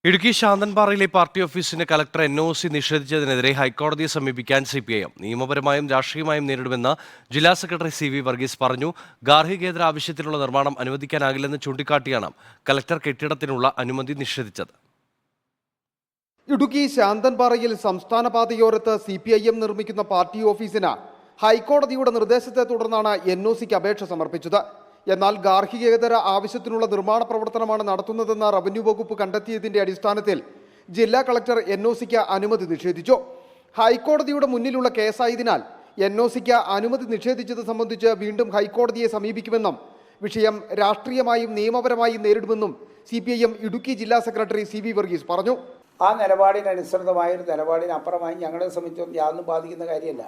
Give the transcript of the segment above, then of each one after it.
Idukki ശാന്തൻപാറയിലെ party ഓഫീസിന് collector NOC നിഷേധിച്ചതിനെതിരെ ഹൈക്കോടതിയെ സമീപിക്കാൻ CPIM നിയമപരമായും രാഷ്ട്രീയമായും നേരിടുമെന്ന് ജില്ലാ സെക്രട്ടറി CV വർഗീസ് പറഞ്ഞു. ഗാർഹികേതര ആവശ്യത്തിനുള്ള നിർമ്മാണം അനുവദിക്കാനാകില്ലെന്ന് ചൂണ്ടിക്കാട്ടിയാണ് കലക്ടർ കെട്ടിടത്തിനുള്ള അനുമതി നിഷേധിച്ചത്. ഇടുക്കി ശാന്തൻപാറയിൽ സംസ്ഥാന പാതയോരത്ത് CPIM നിർമ്മിക്കുന്ന പാർട്ടി ഓഫീസിന് ഹൈക്കോടതിയുടെ നിർദ്ദേശത്തെ തുടർന്നാണ് NOCക്ക് അപേക്ഷ സമർപ്പിച്ചത്. എന്നാൽ ഗാർഹികേതര ആവശ്യത്തിനുള്ള നിർമ്മാണ പ്രവർത്തനമാണ് നടത്തുന്നതെന്ന റവന്യൂ വകുപ്പ് കണ്ടെത്തിയതിന്റെ അടിസ്ഥാനത്തിൽ ജില്ലാ കളക്ടർ NOCക്ക് അനുമതി നിഷേധിച്ചു. ഹൈക്കോടതിയുടെ മുന്നിലുള്ള കേസായതിനാൽ NOCക്ക് അനുമതി നിഷേധിച്ചത് സംബന്ധിച്ച് വീണ്ടും ഹൈക്കോടതിയെ സമീപിക്കുമെന്നും വിഷയം രാഷ്ട്രീയമായും നിയമപരമായും നേരിടുമെന്നും CPIM ഇടുക്കി ജില്ലാ സെക്രട്ടറി CV വർഗീസ് പറഞ്ഞു. ആ നിലപാടിനനുസൃതമായൊരു നിലപാടിനപ്പുറമായി ഞങ്ങളെ സംബന്ധിച്ചൊന്നും യാതൊന്നും ബാധിക്കുന്ന കാര്യമല്ല.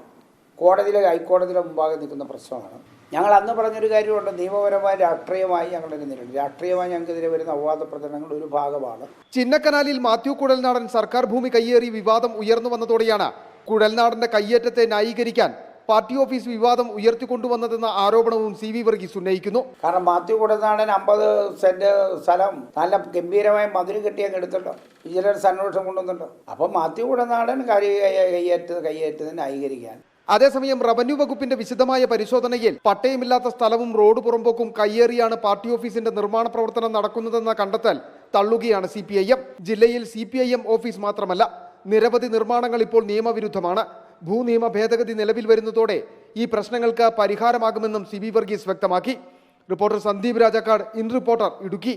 കോടതിയിലെ ഹൈക്കോടതിയുടെ മുമ്പാകെ നിൽക്കുന്ന പ്രശ്നമാണ്. ഞങ്ങൾ അന്ന് പറഞ്ഞൊരു കാര്യമുണ്ട്, നിയമപരമായി രാഷ്ട്രീയമായി ഞങ്ങളതിനെ നേരിടും. രാഷ്ട്രീയമായി ഞങ്ങൾക്കെതിരെ വരുന്ന അപവാദ പ്രചരണങ്ങളുടെ ഒരു ഭാഗമാണ്. ചിന്നക്കനാലിൽ മാത്യു കുഴൽനാടൻ സർക്കാർ ഭൂമി കയ്യേറി വിവാദം ഉയർന്നു വന്നതോടെയാണ് കുഴൽനാടന്റെ കയ്യേറ്റത്തെ ന്യായീകരിക്കാൻ പാർട്ടി ഓഫീസ് വിവാദം ഉയർത്തിക്കൊണ്ടുവന്നതെന്ന ആരോപണവും CV വർഗീസ് ഉന്നയിക്കുന്നു. കാരണം മാത്യു കുഴൽനാടൻ 50 സെന്റ് സ്ഥലം നല്ല ഗംഭീരമായ മതിൽ കെട്ടി അങ്ങ് എടുത്തല്ലോ, വിജിലൻസ് അന്വേഷണം കൊണ്ടുവന്നുണ്ടോ. അപ്പം മാത്യു കുഴൽനാടൻ കയ്യേറ്റതിനെ ന്യായീകരിക്കാൻ. അതേസമയം റവന്യൂ വകുപ്പിന്റെ വിശദമായ പരിശോധനയിൽ പട്ടയമില്ലാത്ത സ്ഥലവും റോഡ് പുറമ്പോക്കും കയ്യേറിയാണ് പാർട്ടി ഓഫീസിന്റെ നിർമ്മാണ പ്രവർത്തനം നടക്കുന്നതെന്ന കണ്ടെത്തൽ തള്ളുകയാണ് CPIM. ജില്ലയിൽ CPIM ഓഫീസ് മാത്രമല്ല, നിരവധി നിർമ്മാണങ്ങൾ ഇപ്പോൾ നിയമവിരുദ്ധമാണ്. ഭൂനിയമ ഭേദഗതി നിലവിൽ വരുന്നതോടെ ഈ പ്രശ്നങ്ങൾക്ക് പരിഹാരമാകുമെന്നും CV വർഗീസ് വ്യക്തമാക്കി. Reporter Sandeep Rajakkad, in reporter, Idukki.